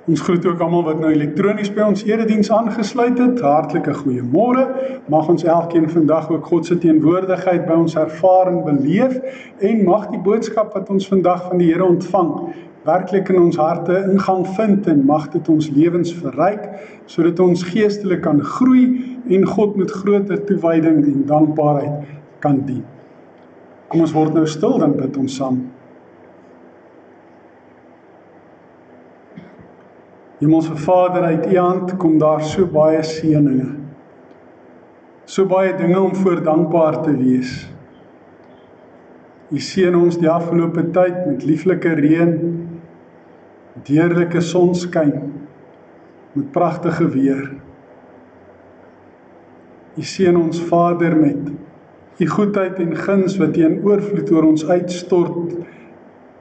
Ons groet ook almal wat nou elektronies by ons erediens aangesluit het. Hartlike goeiemôre. Mag ons elkeen vandag ook God se teenwoordigheid by ons ervaar en beleef en mag die boodskap wat ons vandag van die Here ontvang werklik in ons harte ingang vind en mag dit ons lewens verryk sodat ons geestelik kan groei en God met groter toewyding en dankbaarheid kan dien. Kom ons word nou stil, dan bid ons saam. Hemelse Vader, uit U hand kom daar so baie seëninge, so baie dinge om voor dankbaar te wees. U seën ons die afgelope tyd met lieflike reën, met heerlike sonskyn, met pragtige weer. U seën ons Vader met U goedheid en guns wat U in oorvloed oor ons uitstort,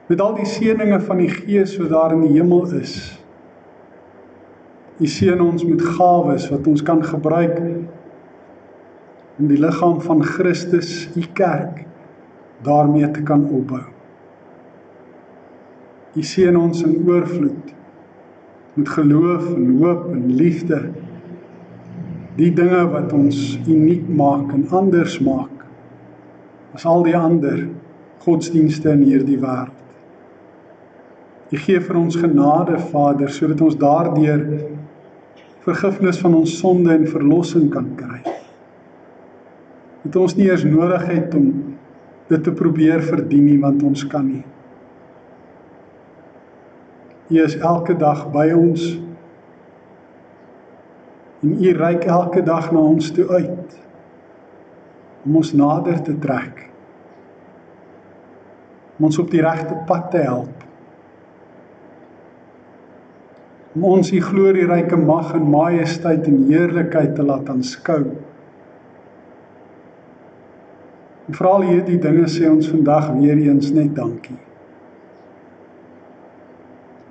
met al die seëninge van die Gees wat daar in die hemel is. U seën ons met gawes wat ons kan gebruik om die liggaam van Christus, U kerk, daarmee te kan opbou. U seën ons in oorvloed met geloof en hoop en liefde, die dinge wat ons uniek maak en anders maak as al die ander godsdienste in hierdie wêreld. U gee vir ons genade, Vader, sodat ons daardeur vergifnis van ons sonde en verlossing kan kry. Dat ons nie eers nodig het om dit te probeer verdien nie, want ons kan nie. U is elke dag by ons en U reik elke dag na ons toe uit om ons nader te trek, om ons op die regte pad te help, om ons U glorieryke mag en majesteit en heerlikheid te laat aanskou. En vir al hierdie dinge sê ons vandag weer eens net dankie.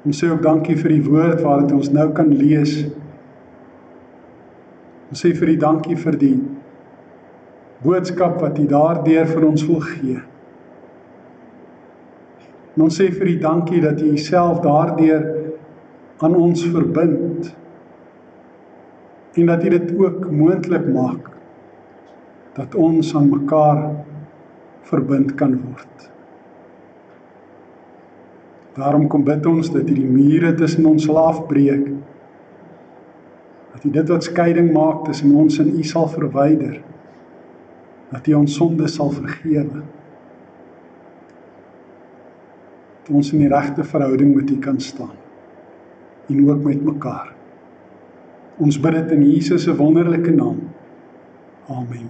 Ons sê ook dankie vir die woord waar dit ons nou kan lees. Ons sê vir die dankie vir die boodskap wat U daardeur vir ons wil gee. En ons sê vir die dankie dat U self daardeur aan ons verbind en dat U dit ook moontlik maak dat ons aan mekaar verbind kan word. Daarom kom bid ons dat U die mure tussen ons sal afbreek, dat U dit wat skeiding maak tussen ons en U sal verwyder, dat U ons sonde sal vergewe, dat ons in die regte verhouding met U kan staan en ook met mekaar. Ons bid dit in Jesus se wonderlike naam. Amen.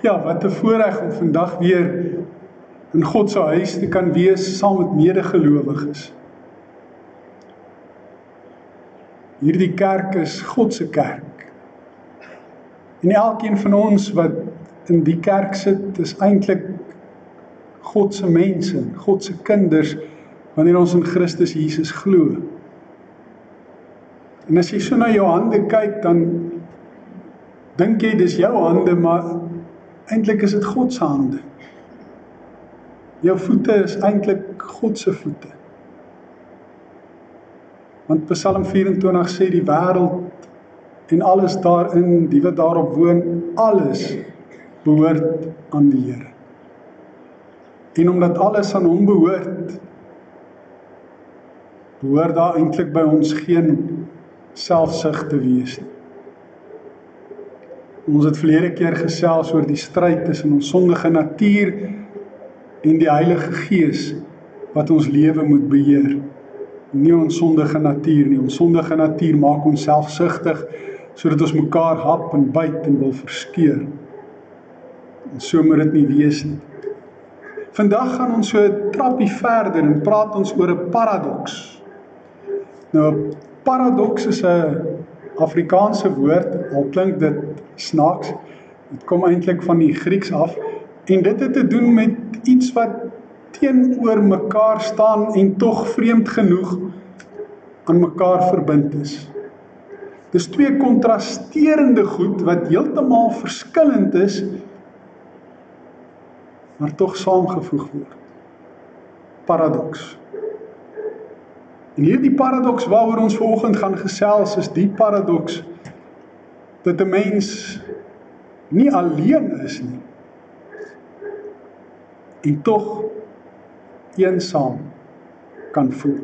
Ja, wat 'n voorreg om vandag weer in God se huis te kan wees saam met medegelowiges. Hierdie kerk is God se kerk. En elkeen van ons wat in die kerk sit, is eintlik God se mense, God se kinders, wanneer ons in Christus Jesus glo. En as jy so na jou hande kyk, dan dink jy dis jou hande, maar eintlik is dit God se hande. Jou voete is eintlik God se voete. Want Psalm 24 sê die wêreld en alles daarin, die wat daarop woon, alles behoort aan die Here. En omdat alles aan Hom behoort, behoort daar eintlik by ons geen selfsug te wees nie. Ons het verlede keer gesels oor die stryd tussen ons sondige natuur en die Heilige Gees wat ons lewe moet beheer. Nie ons sondige natuur nie. Ons sondige natuur maak ons selfsugtig sodat ons mekaar hap en byt en wil verskeur. En so moet dit nie wees nie. Vandag gaan ons so 'n trappie verder en praat ons oor 'n paradoks. Nou, 'n paradoks is 'n Afrikaanse woord, al klink dit snaaks, dit kom eintlik van die Grieks af, en dit het te doen met iets wat teenoor mekaar staan en tog vreemd genoeg aan mekaar verbind is. Dis twee kontrasterende goed wat heeltemal verskillend is, maar tog saamgevoeg word. Paradoks. En hierdie paradoks waaroor ons vanoggend gaan gesels, is die paradoks dat 'n mens nie alleen is nie, en tog eensaam kan voel.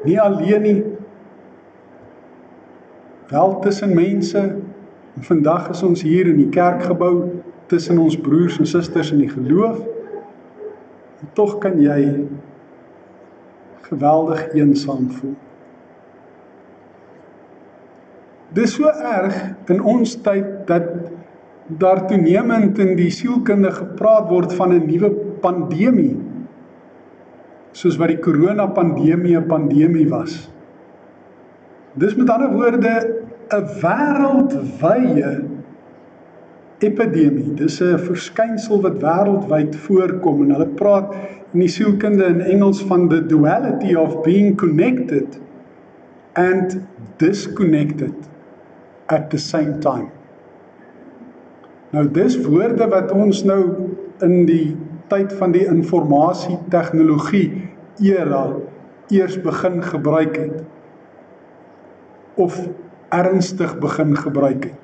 Nie alleen nie, wel tussen mense, en vandag is ons hier in die kerkgebou, tussen ons broers en susters in die geloof, en tog kan jy geweldig eensaam voel. Dis so erg in ons tyd dat daar toenemend in die sielkunde gepraat word van 'n nuwe pandemie, soos wat die corona-pandemie 'n pandemie was. Dis met ander woorde 'n wêreldwye epidemie. Dis 'n verskynsel wat wêreldwyd voorkom, en hulle praat in die sielkunde in Engels van the duality of being connected and disconnected at the same time. Nou dis woorde wat ons nou in die tyd van die informasie-tegnologie era eers begin gebruik het, of ernstig begin gebruik het.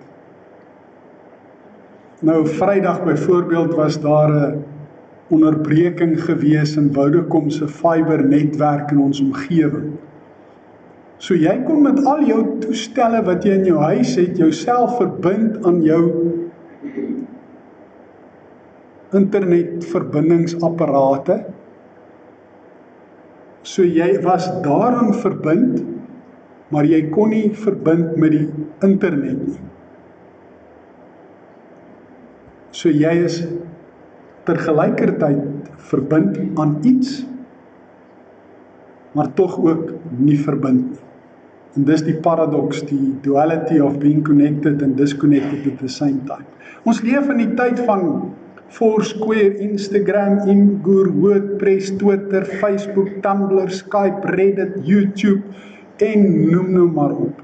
Nou Vrydag byvoorbeeld was daar 'n onderbreking gewees in Vodacom se fibernetwerk in ons omgewing. So jy kon met al jou toestelle wat jy in jou huis het, jouself verbind aan jou internetverbindingsapparate. So jy was daaraan verbind, maar jy kon nie verbind met die internet nie. So jy is tergelykertyd verbind aan iets, maar tog ook nie verbind nie. En dis die paradoks, die duality of being connected and disconnected at the same time. Ons leef in die tyd van Foursquare, Instagram, Imgur, WordPress, Twitter, Facebook, Tumblr, Skype, Reddit, YouTube en noem nou maar op.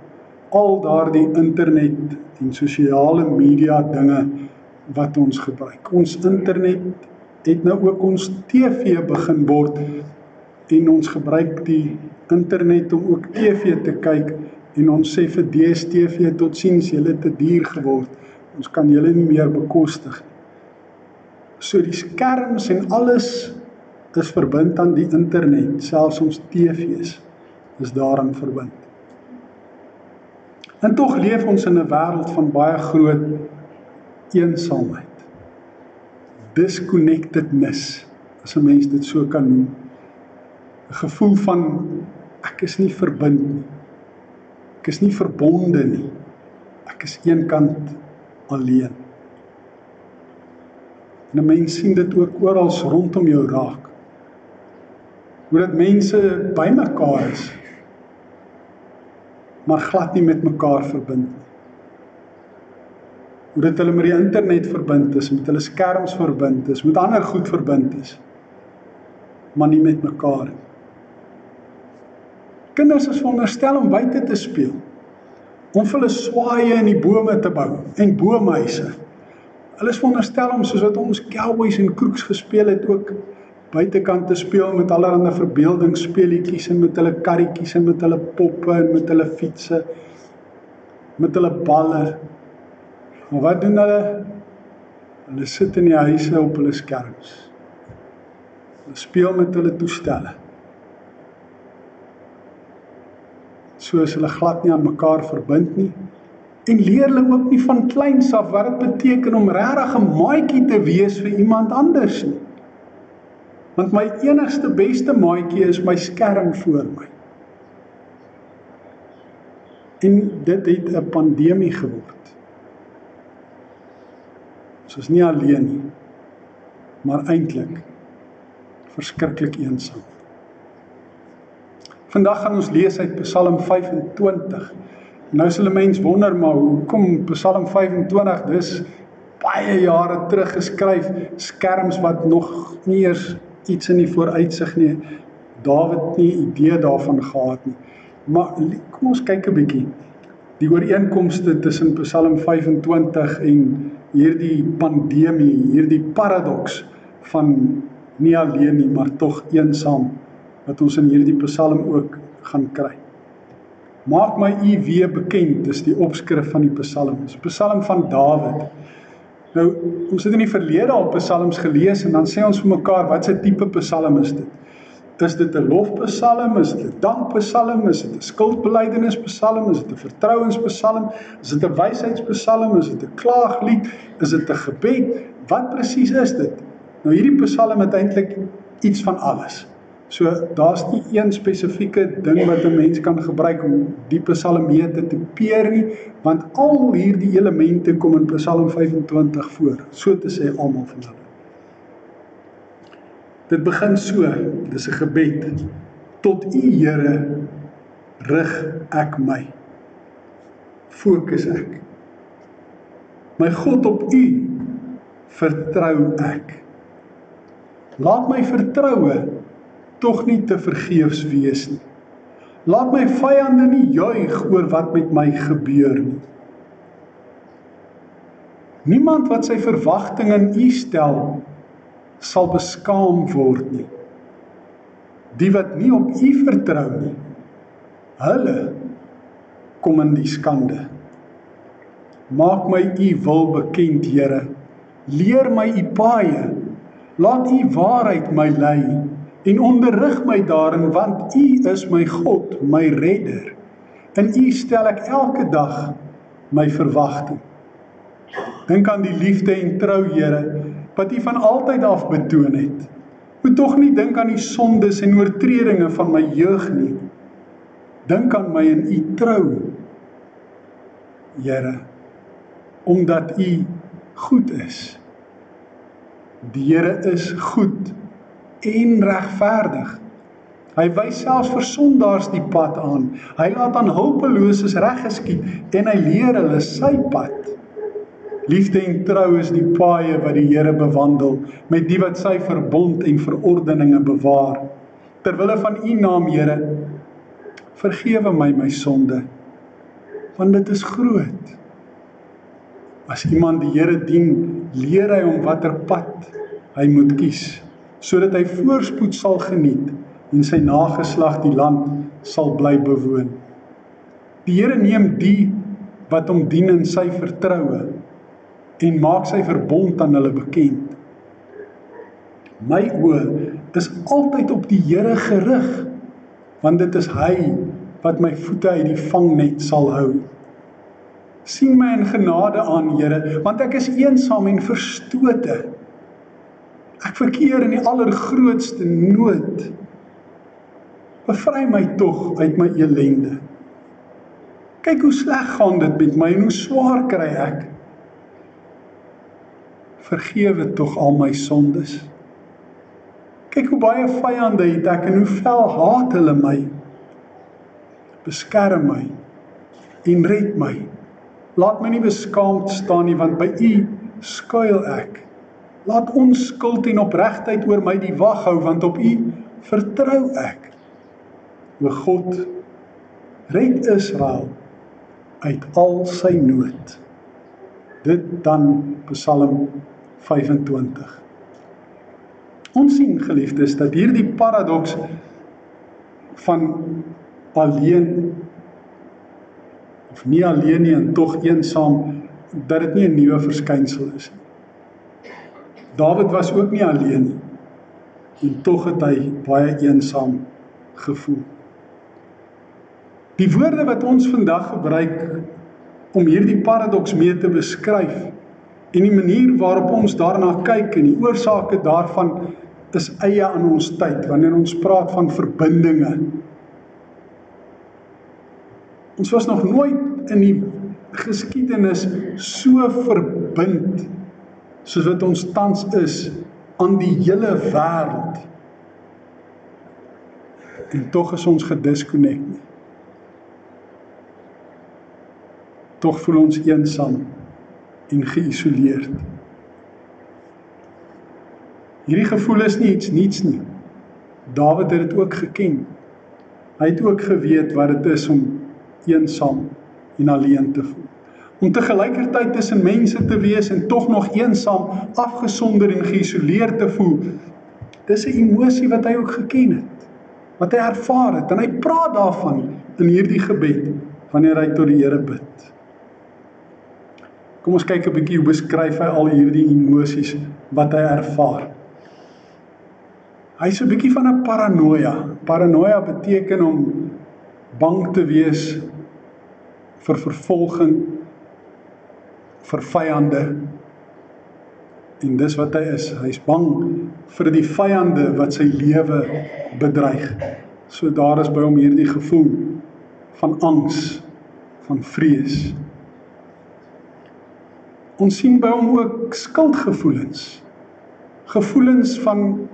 Al daardie internet en sosiale media dinge wat ons gebruik. Ons internet het nou ook ons TV begin word, en ons gebruik die internet om ook TV te kyk, en ons sê vir DStv totsiens, julle het te duur geword, ons kan julle nie meer bekostig. So die skerms en alles is verbind aan die internet, selfs ons TV's is daaraan verbind. En tog leef ons in 'n wêreld van baie groot eensaamheid. Disconnectedness, as 'n mens dit so kan noem. 'n Gevoel van, ek is nie verbind nie. Ek is nie verbonde nie. Ek is eenkant alleen. En 'n mens sien dit ook oral rondom jou raak. Hoe dat mense by mekaar is, maar glad nie met mekaar verbind nie. Hoe dat hulle met die internet verbind is, met hulle skerms verbind is, met ander goed verbind is, maar nie met mekaar nie. Kinders is veronderstel om buite te speel, om vir hulle swaaie in die bome te bou, en boomhuise. Hulle is veronderstel om, soos wat ons cowboys en kroeks gespeel het, ook buitekant te speel met allerlei verbeeldingsspeletjies, en met hulle karretjies, en met hulle poppe, en met hulle fietsse, met hulle balle. Maar wat doen hulle? Hulle sit in die huise op hulle skerms. Hulle speel met hulle toestelle. So is hulle glad nie aan mekaar verbind nie, en leer hulle ook nie van kleins af wat dit beteken om regtig 'n maatjie te wees vir iemand anders nie. Want my enigste beste maatjie is my skerm voor my. En dit het 'n pandemie geword. Ons is nie alleen nie, maar eintlik verskriklik eensaam. Vandag gaan ons lees uit Psalm 25. Nou sal 'n mens wonder, maar hoekom Psalm 25? Dis baie jare terug geskryf, skerms wat nog nie eers iets in die vooruitsig nie. Dawid nie 'n idee daarvan gehad nie. Maar kom ons kyk 'n bietjie. Die ooreenkomste tussen Psalm 25 en hierdie pandemie, hierdie paradoks van nie alleen nie, maar tog eensaam wat ons in hierdie Psalm ook gaan kry. Maak my U weer bekend, is die opskrif van die Psalm. Dit is 'n Psalm van Dawid. Nou, ons het in die verlede al psalms gelees en dan sê ons vir mekaar, wat se tipe psalm is dit? Is dit 'n lofpsalm, is dit 'n dankpsalm, is dit 'n skuldbelydennispsalm, is dit 'n vertrouenspsalm, is dit 'n wysheidspsalm, is dit 'n klaaglied, is dit 'n gebed? Wat presies is dit? Nou hierdie psalm het eintlik iets van alles. So daar's nie een spesifieke ding wat 'n mens kan gebruik om die psalm mee te typeer nie, want al hierdie elemente kom in Psalm 25 voor, so te sê almal van hulle. Dit begin so, dis 'n gebed. Tot U, Here, rig ek my. Fokus ek. My God, op U vertrou ek. Laat my vertroue tog nie te vergeefs wees nie. Laat my vyande nie juig oor wat met my gebeur nie. Niemand wat sy verwagting in U stel, sal beskaam word nie. Die wat nie op U vertrou nie, hulle kom in die skande. Maak my U wil bekend, Here. Leer my U paaie. Laat U waarheid my lei en onderrig my daarin, want U is my God, my redder. In U stel ek elke dag my verwagting. Dink aan die liefde en trou, Here, wat U van altyd af betoon het. Moet tog nie dink aan die sondes en oortredinge van my jeug nie. Dink aan my in U trou, Here, omdat U goed is. Die Here is goed en regverdig. Hy wys selfs vir sondaars die pad aan. Hy laat aan hulpeloses reg geskied en hy leer hulle sy pad. Liefde en trou is die paaie wat die Here bewandel met die wat sy verbond en verordeninge bewaar. Terwille van U naam, Here, vergewe my sonde, want dit is groot. As iemand die Here dien, leer hy hom watter pad hy moet kies, sodat hy voorspoed sal geniet en sy nageslag die land sal bly bewoon. Die Here neem die wat hom dien in sy vertroue en maak sy verbond aan hulle bekend. My oë is altyd op die Here gerig, want dit is hy wat my voete uit die vangnet sal hou. Sien my in genade aan, Here, want ek is eensaam en verstote. Ek verkeer in die allergrootste nood. Bevry my tog uit my elende. Kyk hoe sleg gaan dit met my en hoe swaar kry ek. Vergewe tog al my sondes. Kyk hoe baie vyande het ek en hoe fel haat hulle my. Beskerm my en red my. Laat my nie beskaamd staan nie, want by U skuil ek. Laat onskuld en opregtheid oor my die wag hou, want op U vertrou ek. O God, red Israel uit al sy nood. Dit dan Psalm 25. Ons sien, geliefdes, dat hierdie paradoks van alleen, of nie alleen nie en tog eensaam, dat dit nie 'n nuwe verskynsel is. Dawid was ook nie alleen nie, en tog het hy baie eensaam gevoel. Die woorde wat ons vandag gebruik om hierdie paradoks mee te beskryf, en die manier waarop ons daarna kyk en die oorsake daarvan is eie aan ons tyd, wanneer ons praat van verbindinge. Ons was nog nooit in die geskiedenis so verbind, soos wat ons tans is, aan die hele wêreld. En tog is ons gedisconnect nie. Tog voel ons eensaam en geïsoleerd. Hierdie gevoel is nie iets niets nie. Dawid het dit ook geken. Hy het ook geweet wat dit is om eensaam en alleen te voel. Om tegelykertyd tussen mense te wees en tog nog eensaam, afgesonder en geïsoleerd te voel, dis 'n emosie wat hy ook geken het. wat hy ervaar het, en hy praat daarvan in hierdie gebed, wanneer hy tot die Here bid. Kom ons kyk 'n bietjie hoe beskryf hy al hierdie emosies wat hy ervaar. Hy is 'n bietjie van 'n paranoia. Paranoia beteken om bang te wees vir vervolging, vir vyande, en dis wat hy is. Hy is bang vir die vyande wat sy lewe bedreig. So daar is by hom hierdie gevoel van angs, van vrees. Ons sien by hom ook skuldgevoelens, gevoelens van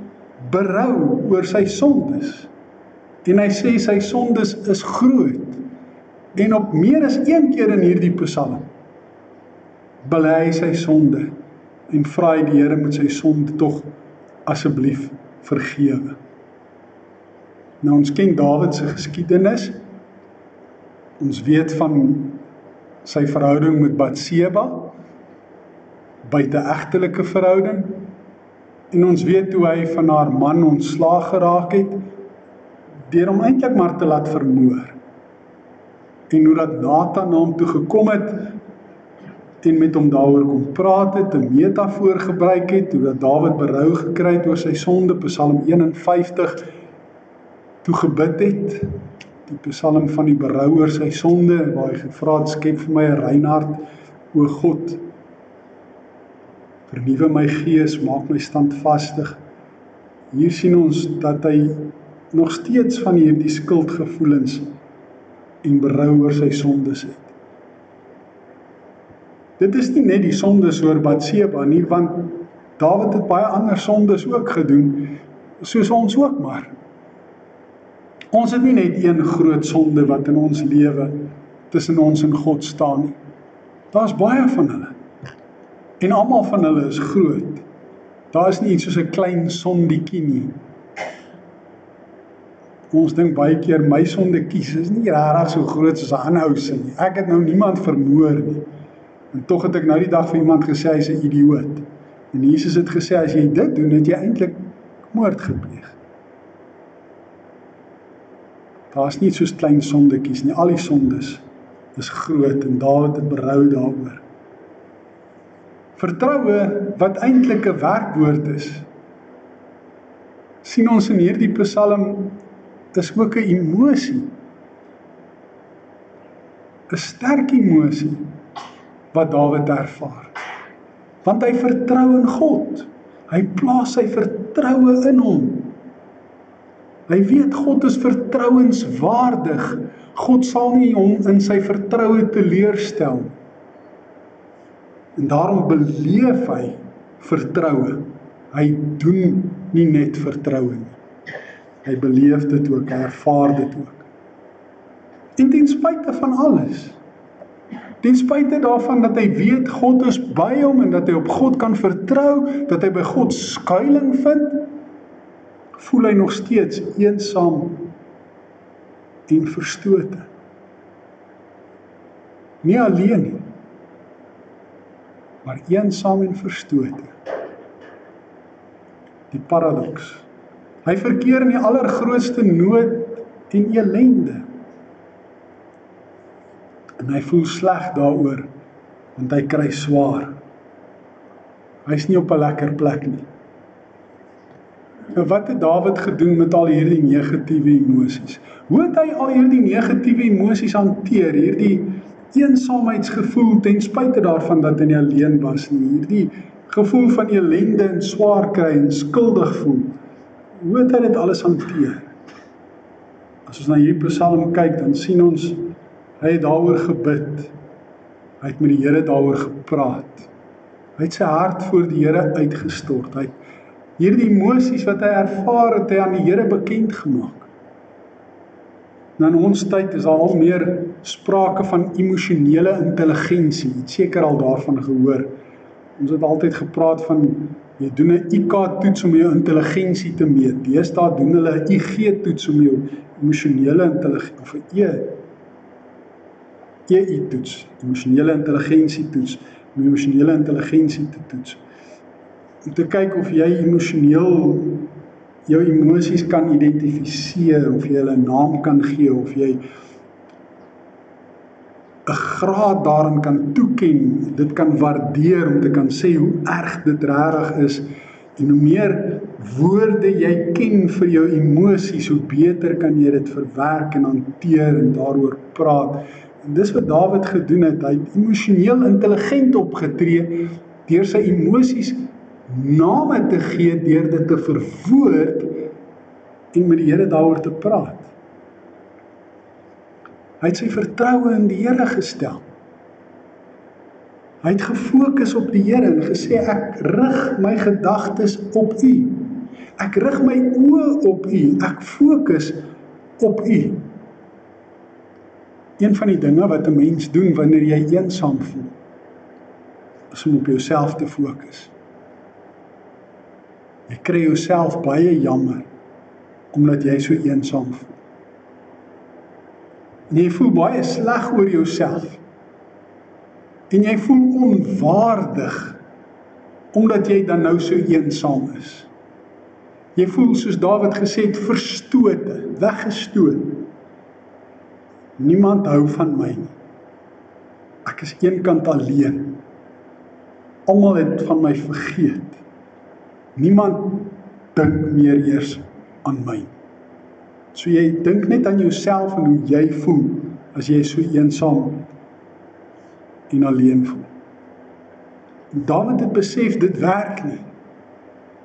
berou oor sy sondes. En hy sê sy sondes is groot. En op meer as een keer in hierdie psalm bely hy sy sonde en vra hy die Here moet sy sonde tog asseblief vergewe. Nou ons ken Dawid se geskiedenis. Ons weet van sy verhouding met Batseba, buiteegtelike verhouding, en ons weet hoe hy van haar man ontslaag geraak het, deur hom eintlik maar te laat vermoor. En hoe dat Nathan na hom toe gekom het, en met hom daaroor kon praat het, 'n metafoor gebruik het, hoe dat Dawid berou gekry het oor sy sonde, Psalm 51, toe gebid het, die Psalm van die berou oor sy sonde, waar hy gevra het, skep vir my 'n rein hart, o God, vernuwe my gees, maak my standvastig. Hier sien ons dat hy nog steeds van hierdie skuldgevoelens en berou oor sy sondes het. Dit is nie net die sondes oor Batseba nie, want Dawid het baie ander sondes ook gedoen, soos ons ook maar. Ons het nie net een groot sonde wat in ons lewe tussen ons en God staan nie. Daar's baie van hulle. En almal van hulle is groot. Daar is nie iets soos 'n klein sondetjie nie. Ons dink baie keer my sondetjies is nie regtig so groot soos 'n ander ou se nie. Ek het nou niemand vermoor nie. En tog het ek nou die dag vir iemand gesê hy's 'n idioot. En Jesus het gesê as jy dit doen, het jy eintlik moord gepleeg. Daar's nie soos klein sondetjies nie. Al die sondes is groot en Dawid het berou daaroor. Vertroue, wat eintlik 'n werkwoord is, sien ons in hierdie psalm, is ook 'n emosie. 'n Sterk emosie wat Dawid ervaar. Want hy vertrou in God. Hy plaas sy vertroue in hom. Hy weet God is vertrouenswaardig. God sal nie hom in sy vertroue teleurstel. En daarom beleef hy vertroue. Hy doen nie net vertroue nie. Hy beleef dit ook, hy ervaar dit ook. En ten spyte van alles, ten spyte daarvan dat hy weet God is by hom en dat hy op God kan vertrou, dat hy by God skuiling vind, voel hy nog steeds eensaam en verstote. Nie alleen nie, maar eensaam en verstote. Die paradoks. Hy verkeer in die allergrootste nood en ellende. En hy voel sleg daaroor, want hy kry swaar. Hy is nie op 'n lekker plek nie. En wat het Dawid gedoen met al hierdie negatiewe emosies? Hoe het hy al hierdie negatiewe emosies hanteer? Hierdie eensaamheidsgevoel, ten spyte daarvan dat hy nie alleen was nie. Hierdie gevoel van ellende en swaar kry en skuldig voel. Hoe het hy dit alles hanteer? As ons na hierdie psalm kyk, dan sien ons, hy het daaroor gebid. Hy het met die Here daaroor gepraat. Hy het sy hart voor die Here uitgestort. Hy het hierdie emosies wat hy ervaar het hy aan die Here bekend gemaak. Nou in ons tyd is daar al meer sprake van emosionele intelligensie. Jy het seker al daarvan gehoor. Ons het altyd gepraat van, jy doen 'n IQ-toets om jou intelligensie te meet. Deesdae doen hulle 'n IG-toets om jou emosionele intelligensie, of 'n EI-toets, emosionele intelligensie-toets, om emosionele intelligensie te toets. Om te kyk of jy emosioneel jou emosies kan identifiseer, of jy hulle 'n naam kan gee, of jy 'n graad daarin kan toeken, dit kan waardeer om te kan sê hoe erg dit regtig is, en hoe meer woorde jy ken vir jou emosies, hoe beter kan jy dit verwerk en hanteer en daaroor praat. En dis wat Dawid gedoen het, hy het emosioneel intelligent opgetree, deur sy emosies name te gee, deur dit te verwoord, en met die Here daaroor te praat. Hy het sy vertroue in die Here gestel. Hy het gefokus op die Here en gesê, ek rig my gedagtes op U. Ek rig my oë op U. Ek fokus op U. Een van die dinge wat 'n mens doen wanneer jy eensaam voel, is om op jouself te fokus. Jy kry jouself baie jammer, omdat jy so eensaam voel. En jy voel baie sleg oor jouself. En jy voel onwaardig, omdat jy dan nou so eensaam is. Jy voel, soos Dawid gesê het, verstote, weggestoot. Niemand hou van my nie. Ek is eenkant alleen. Almal het van my vergeet. Niemand dink meer eers aan my. So jy dink net aan jouself en hoe jy voel, as jy so eensaam en alleen voel. Dawid het besef, dit werk nie.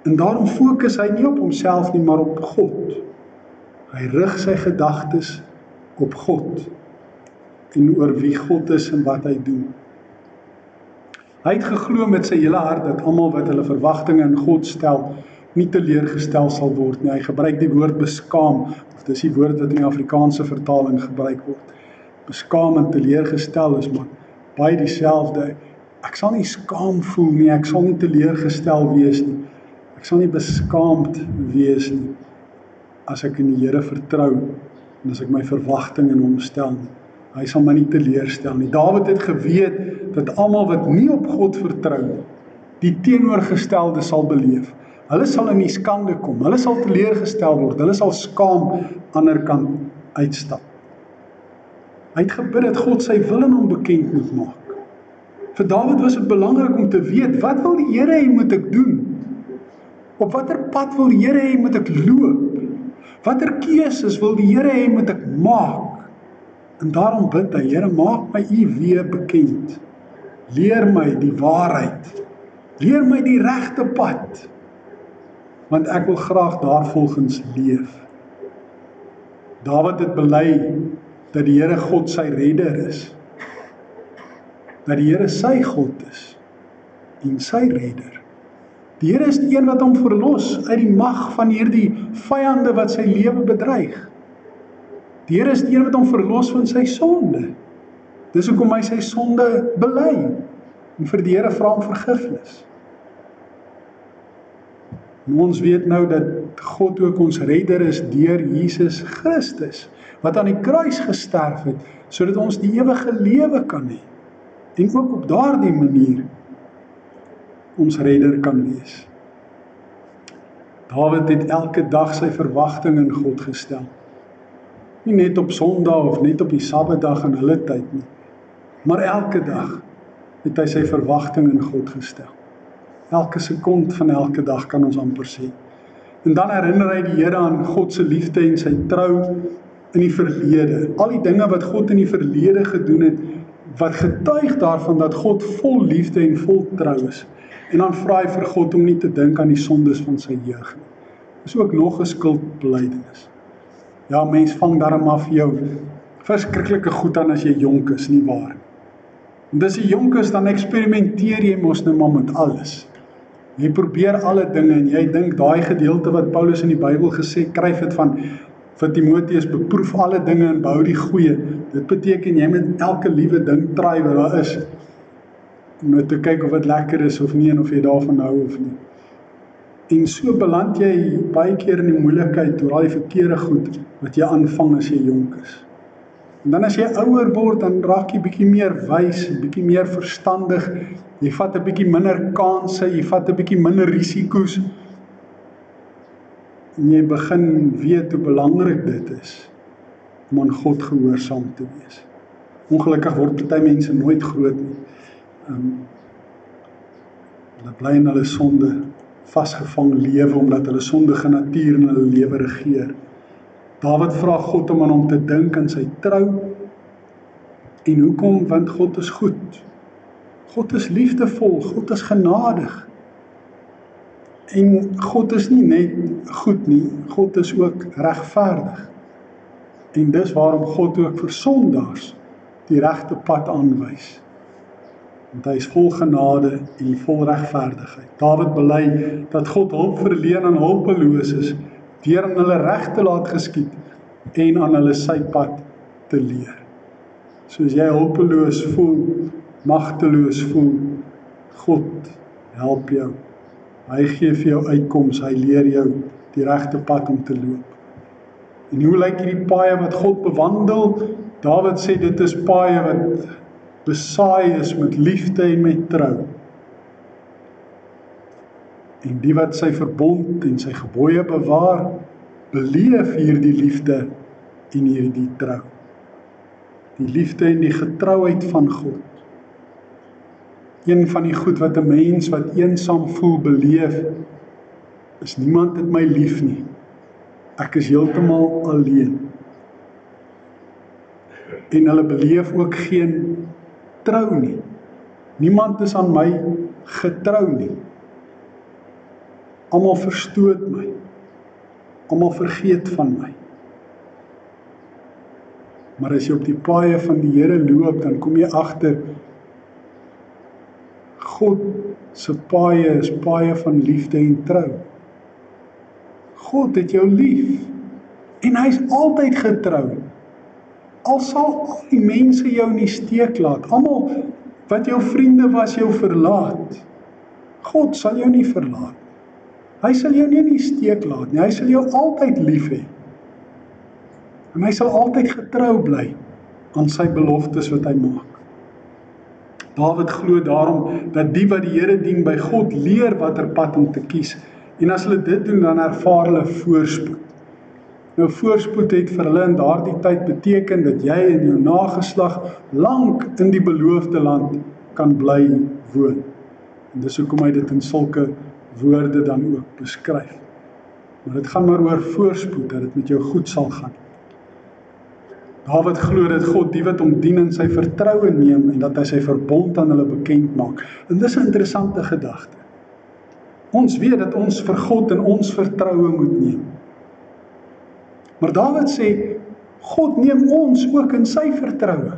En daarom fokus hy nie op homself nie, maar op God. Hy rig sy gedagtes op God, en oor wie God is en wat hy doen. Hy het geglo met sy hele hart, dat almal wat hulle verwagtinge in God stel, nie teleurgestel sal word nie. Hy gebruik die woord beskaam, of dis die woord wat in die Afrikaanse vertaling gebruik word. Beskaam en teleurgestel is maar baie dieselfde. Ek sal nie skaam voel nie, ek sal nie teleurgestel wees nie, ek sal nie beskaamd wees nie, as ek in die Here vertrou, en as ek my verwagting in hom stel nie. Hy sal my nie teleurstel nie. Dawid het geweet, dat almal wat nie op God vertrou nie, die teenoorgestelde sal beleef. Hulle sal in die skande kom, hulle sal teleurgestel word, hulle sal skaam ander kant uitstap. Hy het gebid dat God sy wil in hom bekend moet maak. Vir Dawid was dit belangrik om te weet, wat wil die Here hê moet ek doen? Op watter pad wil die Here hê moet ek loop? Watter keuses wil die Here hê moet ek maak? En daarom bid hy, Here, maak my U weer bekend. Leer my die waarheid. Leer my die regte pad. Want ek wil graag daarvolgens leef. Dawid het bely dat die Here God sy redder is. Dat die Here sy God is en sy redder. Die Here is die een wat hom verlos uit die mag van hierdie vyande wat sy lewe bedreig. Die Here is die een wat hom verlos van sy sonde. Dis hoekom hy sy sonde bely en vir die Here vra om vergifnis. En ons weet nou dat God ook ons redder is deur Jesus Christus, wat aan die kruis gesterf het, sodat ons die ewige lewe kan hê. En ook op daardie manier ons redder kan wees. Dawid het elke dag sy verwagting in God gestel. Nie net op Sondag of net op die Sabbatdag in hulle tyd nie, maar elke dag het hy sy verwagting in God gestel. Elke sekond van elke dag kan ons amper sê. En dan herinner hy die Here aan God se liefde en sy trou in die verlede. Al die dinge wat God in die verlede gedoen het, wat getuig daarvan dat God vol liefde en vol trou is. En dan vra hy vir God om nie te dink aan die sondes van sy jeug nie. Dis ook nog 'n skuldbelydenis. Ja, mens vang darm af vir jou verskriklike goed aan as jy jonk is, nie waar? En dis jy jonk is, dan eksperimenteer jy mos nou maar met alles. Jy probeer alle dinge en jy dink daai gedeelte wat Paulus in die Bybel gesê, kryf dit van Timoteus, beproef alle dinge en behou die goeie. Dit beteken jy moet elke liewe ding try wat daar is, om nou te kyk of dit lekker is of nie en of jy daarvan hou of nie. En so beland jy baie keer in die moeilikheid door al die verkeerde goed wat jy aanvang as jy jonk is. En dan as jy ouer word, dan raak jy bietjie meer wys, bietjie meer verstandig, jy vat 'n bietjie minder kansse, jy vat 'n bietjie minder risiko's. en jy begin weet hoe belangrik dit is om aan God gehoorsaam te wees. Ongelukkig word party mense nooit groot nie. Hulle bly in hulle sonde vasgevang lewe, omdat hulle sondige natuur in hulle lewe regeer. Dawid vra God om aan hom te dink aan sy trou. En hoekom? Want God is goed. God is liefdevol, God is genadig. En God is nie net goed nie, God is ook regverdig. En dis waarom God ook vir sondaars die regte pad aanwys. Want hy is vol genade en vol regverdigheid. Dawid bely dat God hulp verleen aan hulpeloses, deur aan hulle reg te laat geskied en aan hulle sy pad te leer. Soos jy hulpeloos voel, magteloos voel, God help jou. Hy gee vir jou uitkoms, hy leer jou die regte pad om te loop. En hoe lyk hierdie paaie wat God bewandel? Dawid sê dit is paaie wat besaai is met liefde en met trou. En die wat sy verbond en sy gebooie bewaar, beleef hierdie liefde en hierdie trou. Die liefde en die getrouheid van God. Een van die goed wat 'n mens wat eensaam voel beleef, is niemand het my lief nie. Ek is heeltemal alleen. En hulle beleef ook geen trou nie. Niemand is aan my getrou nie. Almal verstoot my. Almal vergeet van my. Maar as jy op die paaie van die Here loop, dan kom jy agter, God se paaie is paaie van liefde en trou. God het jou lief, en hy is altyd getrou. Al sal al die mense jou in die steek laat, almal wat jou vriende was jou verlaat, God sal jou nie verlaat. Hy sal jou nie in die steek laat nie, hy sal jou altyd lief hê. En hy sal altyd getrou bly aan sy beloftes wat hy maak. Dawid glo daarom dat die wat die Here dien by God leer watter pad om te kies. En as hulle dit doen, dan ervaar hulle voorspoed. Nou voorspoed het vir hulle in daardie tyd beteken dat jy en jou nageslag lank in die beloofde land kan bly woon. En dis hoekom hy dit in sulke woorde dan ook beskryf. Maar dit gaan maar oor voorspoed, dat dit met jou goed sal gaan. Dawid glo dat God die wat hom dien in sy vertroue neem en dat hy sy verbond aan hulle bekend maak. En dis 'n interessante gedagte. Ons weet dat ons vir God in ons vertroue moet neem. Maar Dawid sê, God neem ons ook in sy vertroue.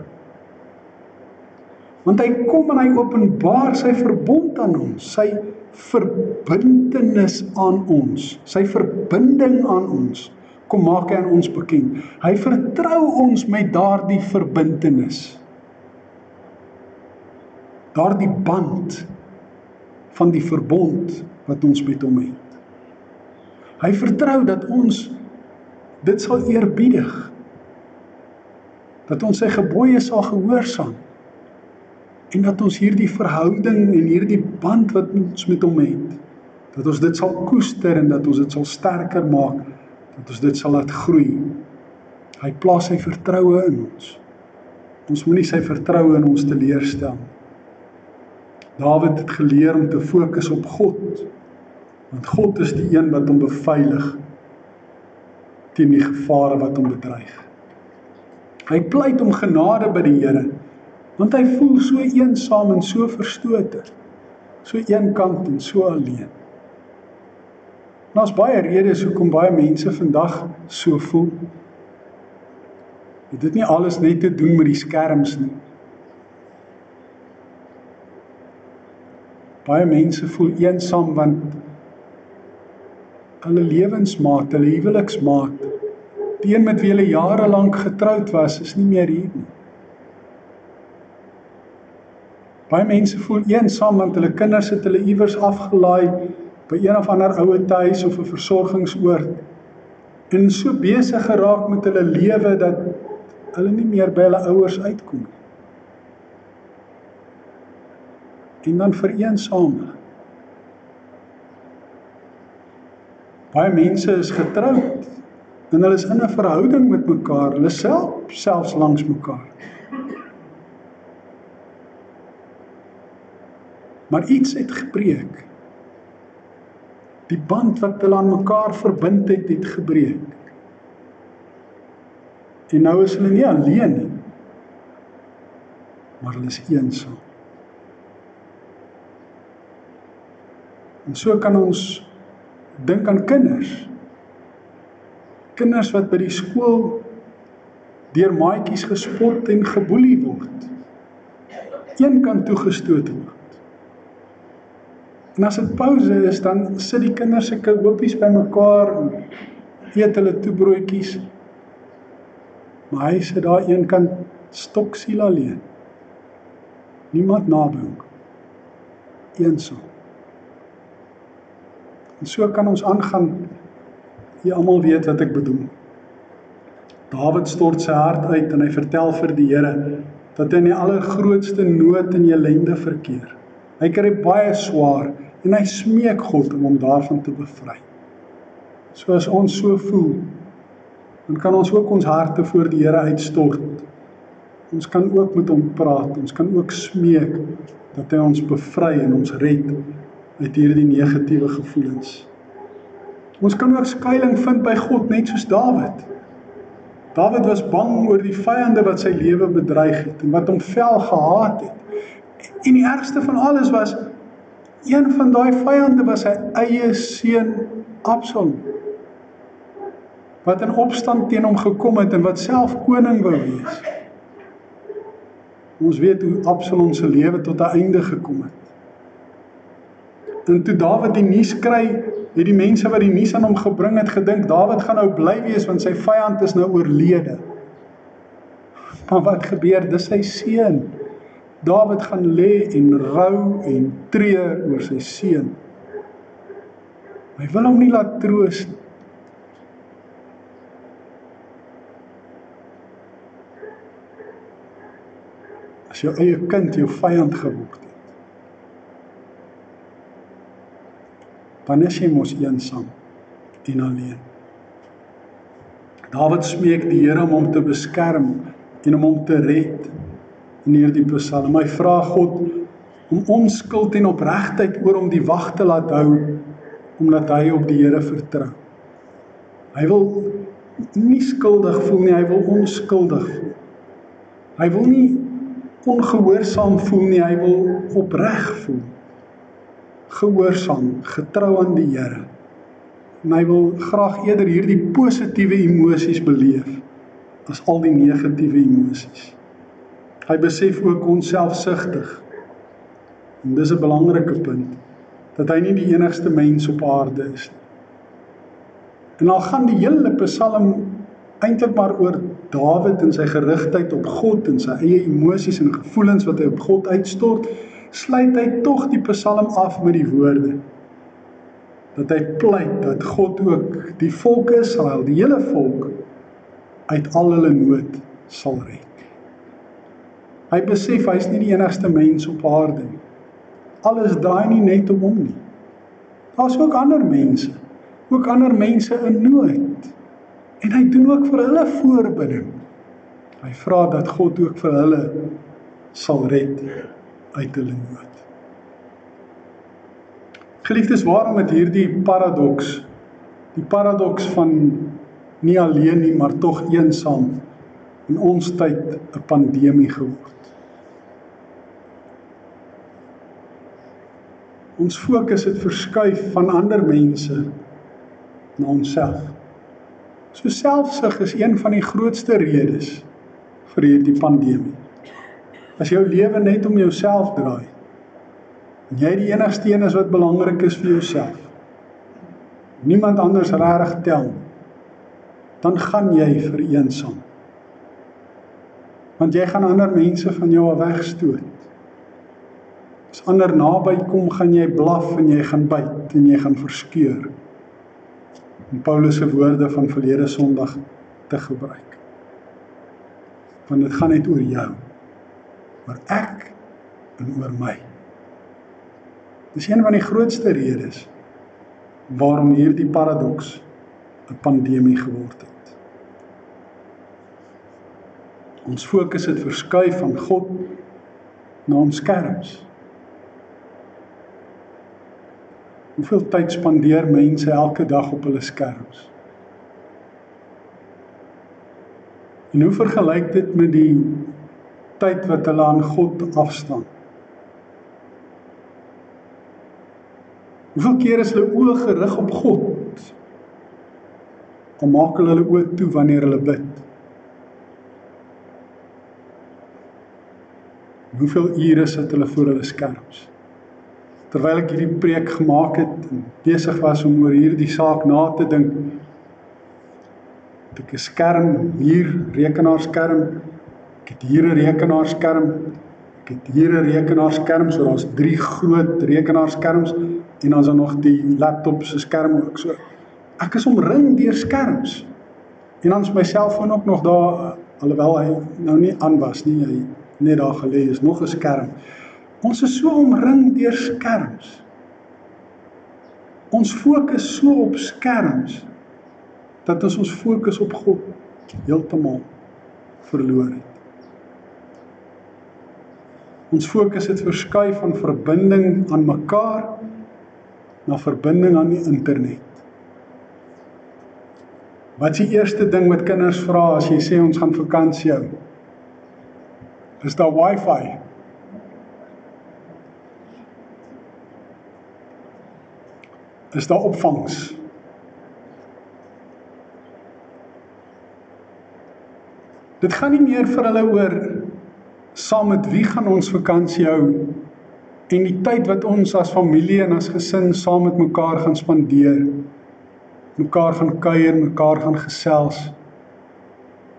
Want hy kom en hy openbaar sy verbond aan ons, sy verbintenis aan ons, sy verbinding aan ons, kom maak hy aan ons bekend. Hy vertrou ons met daardie verbintenis. Daardie band van die verbond wat ons met hom het. Hy vertrou dat ons dit sal eerbiedig. Dat ons sy gebooie sal gehoorsaam. En dat ons hierdie verhouding en hierdie band wat ons met hom het, dat ons dit sal koester en dat ons dit sal sterker maak, dat ons dit sal laat groei. Hy plaas sy vertroue in ons. Ons moenie sy vertroue in ons teleurstel. Dawid het geleer om te fokus op God, want God is die een wat hom beveilig teen die gevare wat hom bedreig. Hy pleit om genade by die Here, want hy voel so eensaam en so verstote, so eenkant en so alleen. En daar's baie redes hoekom baie mense vandag so voel. Dit het nie alles net te doen met die skerms nie. Baie mense voel eensaam want hulle lewensmaat, hulle huweliksmaat, die een met wie hulle jare lank getroud was, is nie meer hier nie. Baie mense voel eensaam want hulle kinders het hulle iewers afgelaai by een of ander ouer huis of 'n versorgingsoord en so besig geraak met hulle lewe dat hulle nie meer by hulle ouers uitkom nie. En dan vereensaam hulle. Baie mense is getroud en hulle is in 'n verhouding met mekaar, hulle selfs langs mekaar. Maar iets het gebreek. Die band wat hulle aan mekaar verbind het gebreek. En nou is hulle nie alleen nie, maar hulle is eensaam. En so kan ons dink aan kinders. Kinders wat by die skool deur maatjies gespot en geboelie word. Een kan toegestoot word. En as dit pouse is, dan sit die kinders sulke hoopies by mekaar en eet hulle toebroodjies. Maar hy sit daar een kant stoksiel alleen. Niemand naby hom. Eensaam. En so kan ons aangaan. Jy almal weet wat ek bedoel. Dawid stort sy hart uit en hy vertel vir die Here dat hy in die allergrootste nood en ellende verkeer. Hy kry baie swaar en hy smeek God om hom daarvan te bevry. So as ons so voel, dan kan ons ook ons harte voor die Here uitstort. Ons kan ook met hom praat, ons kan ook smeek dat hy ons bevry en ons red uit hierdie negatiewe gevoelens. Ons kan ook skuiling vind by God, net soos Dawid. Dawid was bang oor die vyande wat sy lewe bedreig het en wat hom fel gehaat het. En die ergste van alles was, een van daai vyande was sy eie seun Absalom, wat in opstand teen hom gekom het en wat self koning wou wees. Ons weet hoe Absalom se lewe tot 'n einde gekom het. En toe Dawid die nuus kry, het die mense wat die nuus aan hom gebring het gedink, Dawid gaan nou bly wees want sy vyand is nou oorlede. Maar wat gebeur? Dis sy seun. Dawid gaan lê en rou en treur oor sy seun. Hy wil hom nie laat troos nie. As jou eie kind jou vyand geword het, dan is jy mos eensaam en alleen. Dawid smeek die Here om hom te beskerm en om hom te red in hierdie Psalm. Hy vra God om onskuld en opregtheid oor hom die wag te laat hou, omdat hy op die Here vertrou. Hy wil nie skuldig voel nie, hy wil onskuldig voel. Hy wil nie ongehoorsaam voel nie, hy wil opreg voel. Gehoorsaam, getrou aan die Here. En hy wil graag eerder hierdie positiewe emosies beleef as al die negatiewe emosies. Hy besef ook onselfsugtig. En dis 'n belangrike punt, dat hy nie die enigste mens op aarde is nie. En al gaan die hele Psalm eintlik maar oor Dawid en sy gerigtheid op God en sy eie emosies en gevoelens wat hy op God uitstort, sluit hy tog die Psalm af met die woorde dat hy pleit dat God ook die volk Israel, die hele volk, uit al hulle nood sal red. Hy besef hy is nie die enigste mens op aarde nie. Alles draai nie net om hom nie. Daar's ook ander mense in nood. En hy doen ook vir hulle voorbidding. Hy vra dat God ook vir hulle sal red uit hulle nood. Geliefdes, waarom het hierdie paradoks, die paradoks van nie alleen nie, maar tog eensaam, in ons tyd 'n pandemie geword? Ons fokus het verskuif van ander mense na onsself. So selfsug is een van die grootste redes vir hierdie pandemie. As jou lewe net om jouself draai, en jy die enigste een is wat belangrik is vir jouself, niemand anders regtig tel, dan gaan jy vereensaam. Want jy gaan ander mense van jou af wegstoot. As ander naby kom, gaan jy blaf en jy gaan byt en jy gaan verskeur. Om Paulus se woorde van verlede Sondag te gebruik. Want dit gaan net oor jou, oor ek en oor my. Dis een van die grootste redes waarom hierdie paradoks 'n pandemie geword het. Ons fokus het verskuif van God na ons skerms. Hoeveel tyd spandeer mense elke dag op hulle skerms? En hoe vergelyk dit met die tyd wat hulle aan God afstaan? Hoeveel keer is hulle oë gerig op God? Dan maak hulle oë toe wanneer hulle bid. Hoeveel ure sit hulle voor hulle skerms? Terwyl ek hierdie preek gemaak het en besig was om oor hierdie saak na te dink, het ek 'n skerm, hier rekenaarskerm, ek het hier 'n rekenaarskerm, ek het hier 'n rekenaarskerm, so daar's 3 groot rekenaarskerms en dan is daar nog die laptop se skerm ook. So ek is omring deur skerms. En dan is my selfoon ook nog daar, alhoewel hy nou nie aan was nie, hy net daar gelê is, nog 'n skerm. Ons is so omring deur skerms. Ons fokus so op skerms, dat ons fokus op God heeltemal verloor het. Ons fokus het verskuif van verbinding aan mekaar, na verbinding aan die internet. Wat is die eerste ding wat kinders vra as jy sê ons gaan vakansie hou? Is daar wifi? Is daar opvangs? Dit gaan nie meer vir hulle oor saam met wie gaan ons vakansie hou en die tyd wat ons as familie en as gesin saam met mekaar gaan spandeer, mekaar gaan kuier, mekaar gaan gesels,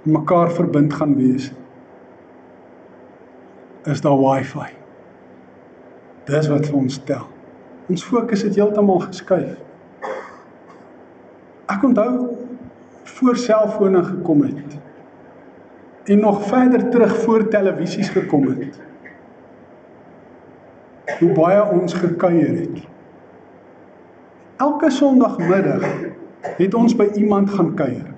mekaar verbind gaan wees. Is daar wifi? Dis wat vir ons tel. Ons fokus het heeltemal geskuif. Ek onthou voor selfone gekom het en nog verder terug voor televisies gekom het, hoe baie ons gekuier het. Elke Sondagmiddag het ons by iemand gaan kuier.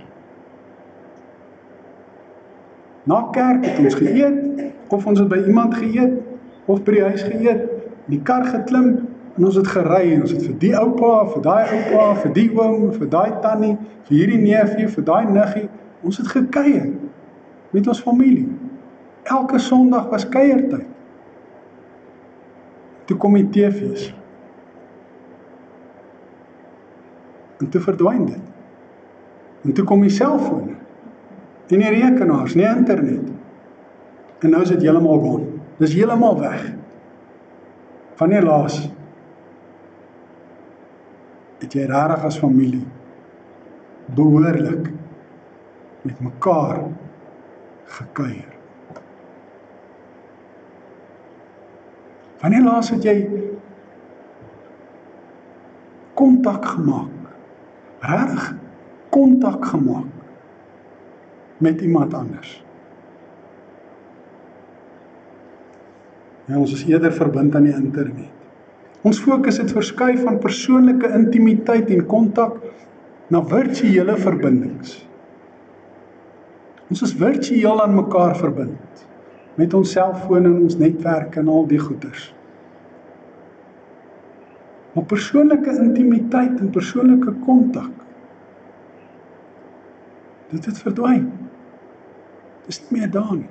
Na kerk het ons geëet, of ons het by iemand geëet, of by die huis geëet, in die kar geklim, en ons het gery, ons het vir die oupa, vir daai oupa, vir die oom, vir daai tannie, vir hierdie neefie, vir daai niggie, ons het gekuier met ons familie. Elke Sondag was kuiertyd. Toe kom die TV's. En toe verdwyn dit. En toe kom die selfone, en die rekenaars, nie internet. En nou is dit heeltemal gone. Dis heeltemal weg. Wanneer laas het jy regtig as familie behoorlik met mekaar gekuier? Wanneer laas het jy kontak gemaak, regtig kontak gemaak met iemand anders? Ja, ons is eerder verbind aan die internet. Ons fokus het verskuif van persoonlike intimiteit en kontak na virtuele verbindings. Ons is virtueel aan mekaar verbind, met ons selfone en ons netwerke en al die goeders. Maar persoonlike intimiteit en persoonlike kontak, dit het verdwyn. Dit is nie meer daar nie.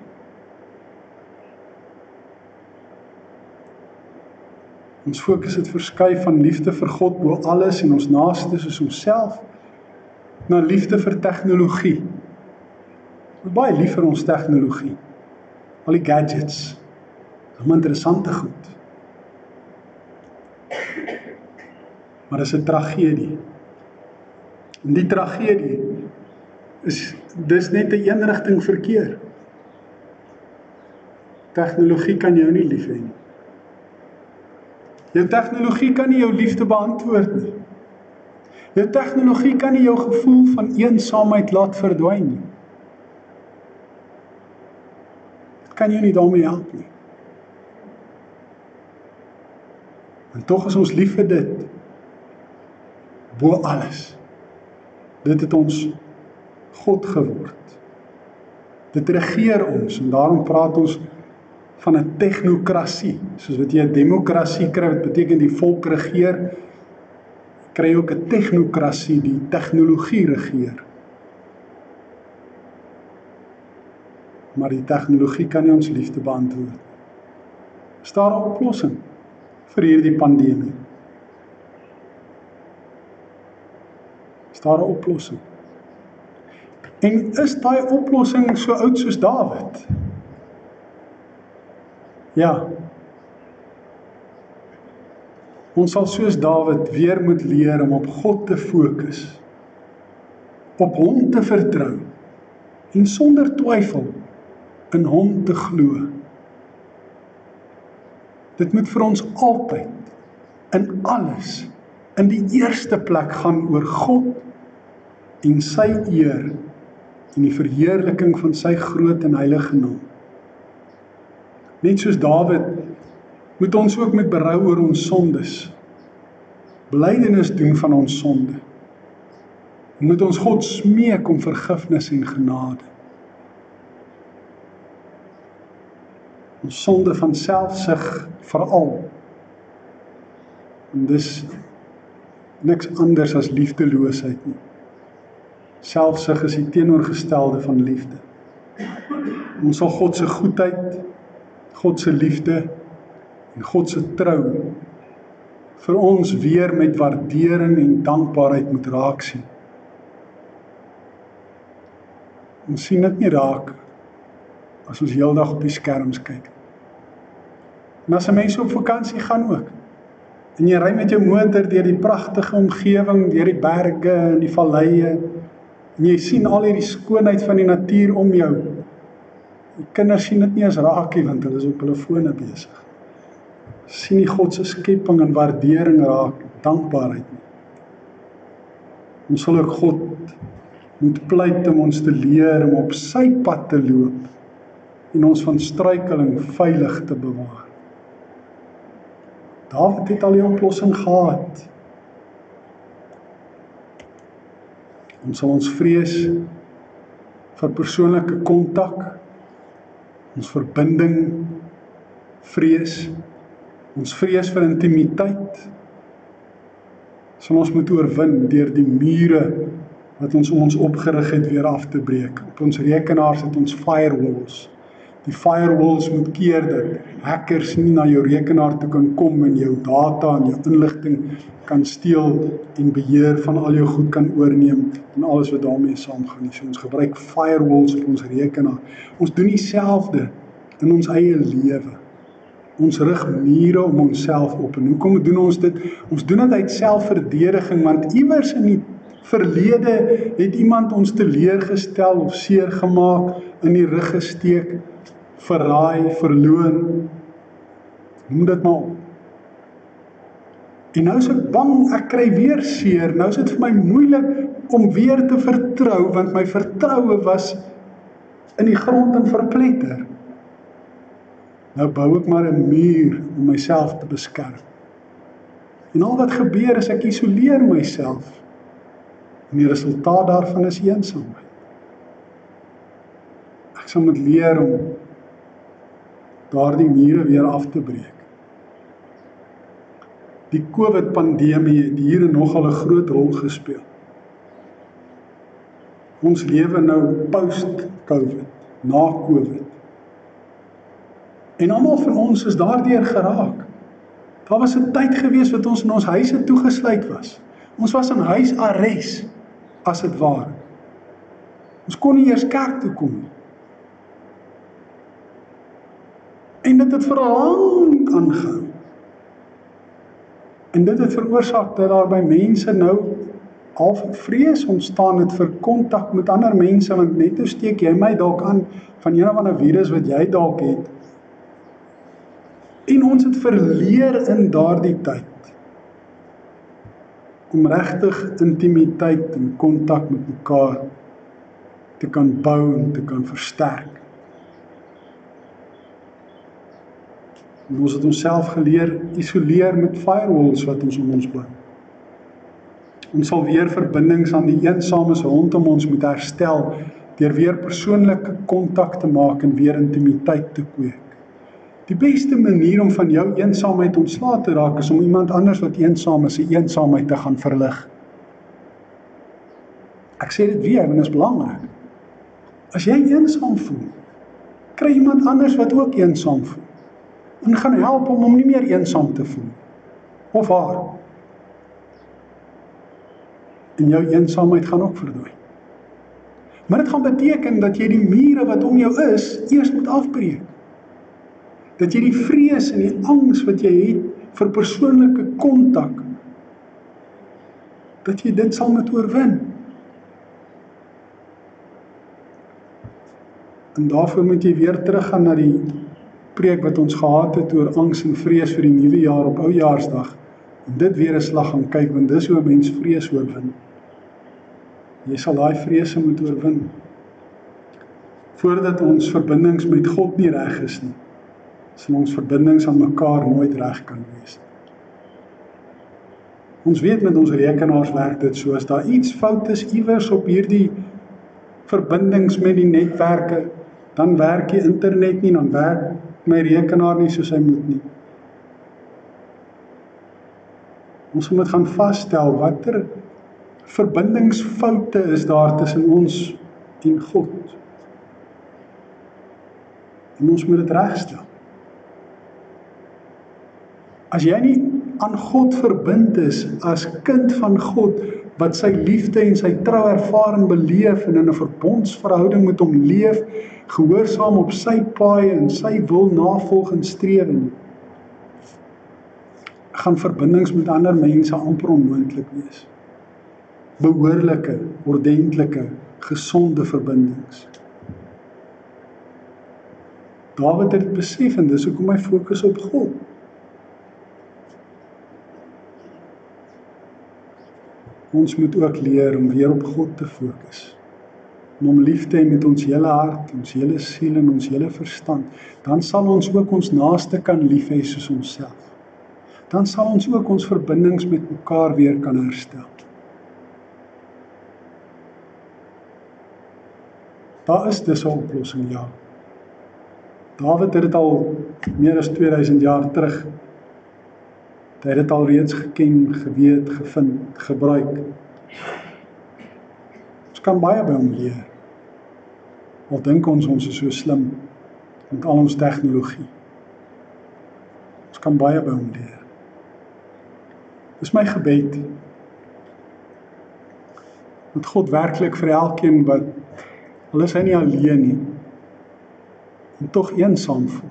Ons fokus het verskuif van liefde vir God bo alles en ons naaste soos onsself, na liefde vir tegnologie. Ons is baie lief vir ons tegnologie. Al die gadgets, allemaal interessante goed. Maar dit is 'n tragedie. En die tragedie dis net 'n eenrigting verkeer. Tegnologie kan jou nie lief hê nie. Jou tegnologie kan nie jou liefde beantwoord nie. Jou tegnologie kan nie jou gevoel van eensaamheid laat verdwyn nie. Dit kan jou nie daarmee help nie. En tog is ons lief vir dit. bo alles. Dit het ons God geword. Dit regeer ons, en daarom praat ons van 'n technokrasie. Soos wat jy 'n demokrasie kry, wat beteken die volk regeer, kry jy ook 'n technokrasie, die tegnologie regeer. Maar die tegnologie kan nie ons liefde beantwoord. Is daar 'n oplossing vir hierdie pandemie? Is daar 'n oplossing? En is daai oplossing so oud soos Dawid? Ja. Ons sal soos Dawid weer moet leer om op God te fokus, op hom te vertrou, en sonder twyfel in hom te glo. Dit moet vir ons altyd, in alles, in die eerste plek gaan oor God en sy eer en die verheerliking van sy groot en heilige naam. Net soos Dawid, moet ons ook met berou oor ons sondes, belydenis doen van ons sonde. Moet ons God smeek om vergifnis en genade. Ons sonde van selfsug veral. En dis niks anders as liefdeloosheid nie. Selfsug is die teenoorgestelde van liefde. Ons sal God se goedheid, God se liefde en God se trou vir ons weer met waardering en dankbaarheid moet raak sien. Ons sien dit nie raak as ons heeldag op die skerms kyk. En as 'n mens op vakansie gaan ook, en jy ry met jou motor deur die pragtige omgewing, deur die berge en die valleie, en jy sien al hierdie skoonheid van die natuur om jou. Die kinders sien dit nie as raakie, want hulle is op hulle fone besig. Sien die God se skepping en waardering raak, dankbaarheid nie. Ons sal ook God moet pleit om ons te leer om op sy pad te loop en ons van struikeling veilig te bewaar. Dawid het al die oplossing gehad. Ons sal ons vrees vir persoonlike kontak, ons verbinding vrees, ons vrees vir intimiteit, sal ons moet oorwin deur die mure wat ons om ons opgerig het weer af te breek. Op ons rekenaars het ons firewalls. Die firewalls moet keer dat hackers nie na jou rekenaar toe kan kom en jou data en jou inligting kan steel en beheer van al jou goed kan oorneem en alles wat daarmee saamgaan. So ons gebruik firewalls op ons rekenaar. Ons doen dieselfde in ons eie lewe. Ons rig mure om onsself op. En hoekom doen ons dit? Ons doen dit uit selfverdediging, want iewers in die verlede het iemand ons teleurgestel of seer gemaak, in die rug gesteek, verraai, verloon. Noem dit maar op. En nou is ek bang, ek kry weer seer, nou is dit vir my moeilik om weer te vertrou, want my vertroue was in die grond en verpletter. Nou bou ek maar 'n muur om myself te beskerm. En al wat gebeur is ek isoleer myself. En die resultaat daarvan is eensaamheid. Ek sal moet leer om daardie mure weer af te breek. Die COVID-pandemie het hier nogal 'n groot rol gespeel. Ons lewe nou post-COVID, na COVID. En almal van ons is daardeur geraak. Daar was 'n tyd gewees wat ons in ons huise toegesluit was. Ons was in huisarrest, as dit ware. Ons kon nie eers kerk toe kom nie. En dit het vir lank aangehou. En dit het veroorsaak dat daar by mense nou half vrees ontstaan het vir kontak met ander mense, want net hoe steek jy my dalk aan van een of ander virus wat jy dalk het. En ons het verleer in daardie tyd om regtig intimiteit en kontak met mekaar te kan bou en te kan versterk. En ons het onsself geleer isoleer met firewalls wat ons om ons bou. Ons sal weer verbindings aan die eensames rondom ons moet herstel, deur weer persoonlike kontak te maak en weer intimiteit te kweek. Die beste manier om van jou eensaamheid ontslae te raak, is om iemand anders wat eensaam is, se eensaamheid te gaan verlig. Ek sê dit weer, want dit is belangrik. As jy eensaam voel, kry iemand anders wat ook eensaam voel, en gaan help om nie meer eensaam te voel, of haar. En jou eensaamheid gaan ook verdwyn. Maar dit gaan beteken dat jy die mure wat om jou is, eers moet afbreek. Dat jy die vrees en die angs wat jy het vir persoonlike kontak, dat jy dit sal moet oorwin. En daarvoor moet jy weer teruggaan na die preek wat ons gehad het oor angs en vrees vir die nuwe jaar op Oujaarsdag. En dit weer 'n slag gaan kyk, want dis hoe 'n mens vrees oorwin. Jy sal daai vrese moet oorwin. Voordat ons verbindings met God nie reg is nie, sal ons verbindings aan mekaar nooit reg kan wees. Ons weet met ons rekenaars werk dit so, as daar iets fout is iewers op hierdie verbindings met die netwerke, dan werk die internet nie, dan werk my rekenaar nie soos hy moet nie. Ons moet gaan vasstel watter verbindingsfoute is daar tussen ons en God. En ons moet dit regstel. As jy nie aan God verbind is as kind van God, wat sy liefde en sy trou ervaar en beleef en in 'n verbondsverhouding met hom leef, gehoorsaam op sy paaie en sy wil navolg en streef, gaan verbindings met ander mense amper onmoontlik wees. Behoorlike, ordentlike, gesonde verbindings. Dawid het dit besef en dis hoekom hy fokus op God. Ons moet ook leer om weer op God te fokus. Om hom lief te hê met ons hele hart, ons hele siel en ons hele verstand. Dan sal ons ook ons naaste kan lief hê soos onsself. Dan sal ons ook ons verbindings met mekaar weer kan herstel. Daar is dus 'n oplossing, ja. Dawid het dit al meer as 2000 jaar terug. Hy het dit al reeds geken, geweet, gevind, gebruik. Ons kan baie by hom leer. Al dink ons is so slim met al ons tegnologie. Ons kan baie by hom leer. Dis my gebed. Dat God werklik vir elkeen wat, al is hy nie alleen nie, en tog eensaam voel,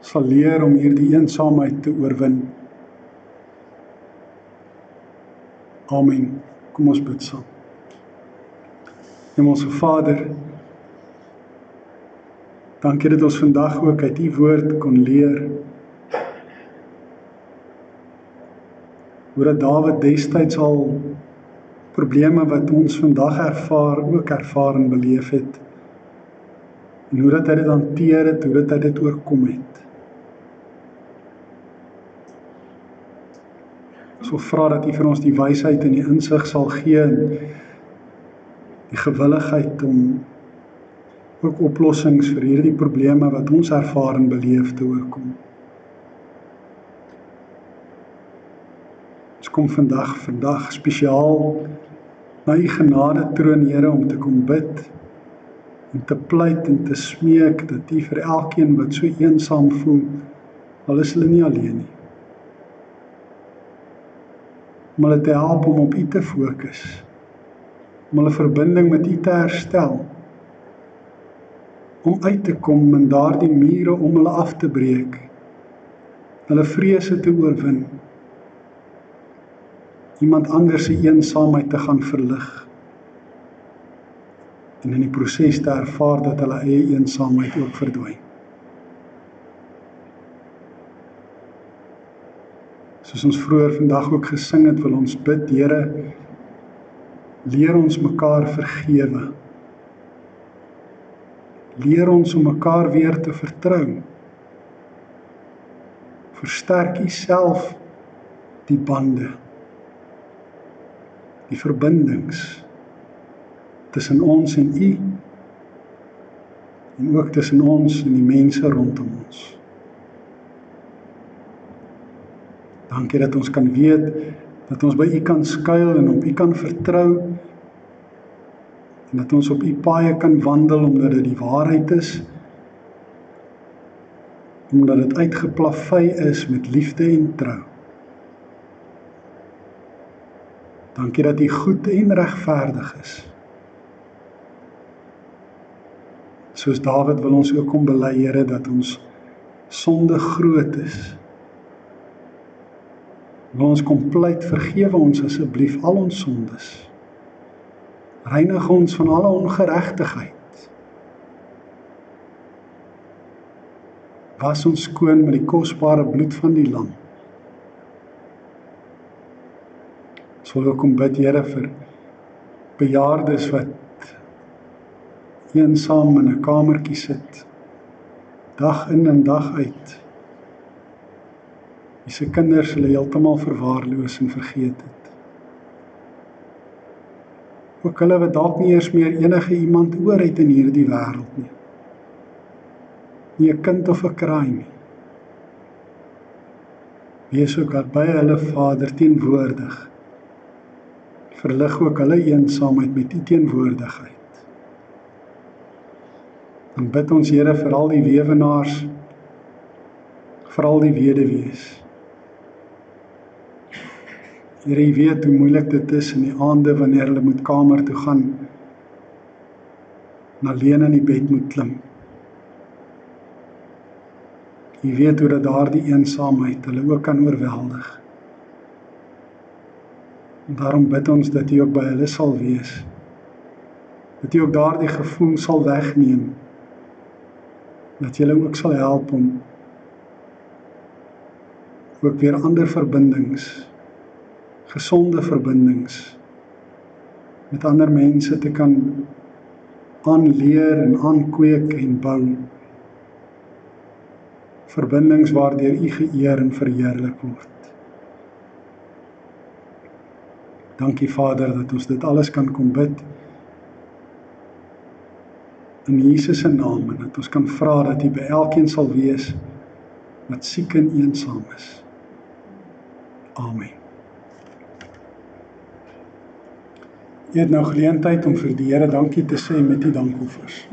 sal leer om hierdie eensaamheid te oorwin. Amen. Kom ons bid saam. Hemelse Vader, dankie dat ons vandag ook uit U woord kon leer hoe dat Dawid destyds al probleme wat ons vandag ervaar, ook ervaar en beleef het. En hoe dat hy dit hanteer het, hoe dat hy dit oorkom het. Ons wil vra dat U vir ons die wysheid en die insig sal gee en die gewilligheid om ook oplossings vir hierdie probleme wat ons ervaar en beleef te oorkom. Ons kom vandag spesiaal na U genade troon, Here, om te kom bid en te pleit en te smeek dat U vir elkeen wat so eensaam voel, al is hulle nie alleen nie, om hulle te help om op U te fokus, om hulle verbinding met U te herstel, om uit te kom en daardie mure om hulle af te breek, hulle vrese te oorwin, iemand anders se eensaamheid te gaan verlig, en in die proses te ervaar dat hulle eie eensaamheid ook verdwyn. Soos ons vroeër vandag ook gesing het, wil ons bid, Here, leer ons mekaar vergewe. Leer ons om mekaar weer te vertrou. Versterk U self die bande. die verbindings tussen ons en U, en ook tussen ons en die mense rondom ons. Dankie dat ons kan weet, dat ons by U kan skuil en op U kan vertrou, en dat ons op U paaie kan wandel, omdat dit die waarheid is, omdat dit uitgeplaveid is met liefde en trou. Dankie dat U goed en regverdig is. Soos Dawid wil ons ook kom bely, Here, dat ons sonde groot is. Wil ons kom pleit, vergewe ons asseblief al ons sondes. Reinig ons van alle ongeregtigheid. Was ons skoon met die kosbare bloed van die lam. Ons wil ook kom bid, Here, vir bejaardes wat eensaam in 'n kamertjie sit, dag in en dag uit. Wie se kinders hulle heeltemal verwaarloos en vergeet het. Ook hulle wat dalk nie eers meer enige iemand oor het in hierdie wêreld nie. Nie 'n kind of 'n kraai nie. Wees ook daar by hulle, Vader, teenwoordig. Verlig ook hulle eensaamheid met U teenwoordigheid. En bid ons, Here, vir al die weewenaars, vir al die weduwees. Here, U weet hoe moeilik dit is in die aande wanneer hulle moet kamer toe gaan en alleen in die bed moet klim. U weet hoe dat daardie eensaamheid hulle ook kan oorweldig. En daarom bid ons dat U ook by hulle sal wees. Dat U ook daardie gevoel sal wegneem. Dat jy hulle ook sal help om ook weer ander verbindings, gesonde verbindings met ander mense te kan aanleer en aankweek en bou. Verbindings waardeur U geëer en verheerlik word. Dankie, Vader, dat ons dit alles kan kom bid in Jesus se naam, en dat ons kan vra dat U by elkeen sal wees wat siek en eensaam is. Amen. Jy het nou geleentheid om vir die Here dankie te sê met die dankoffers.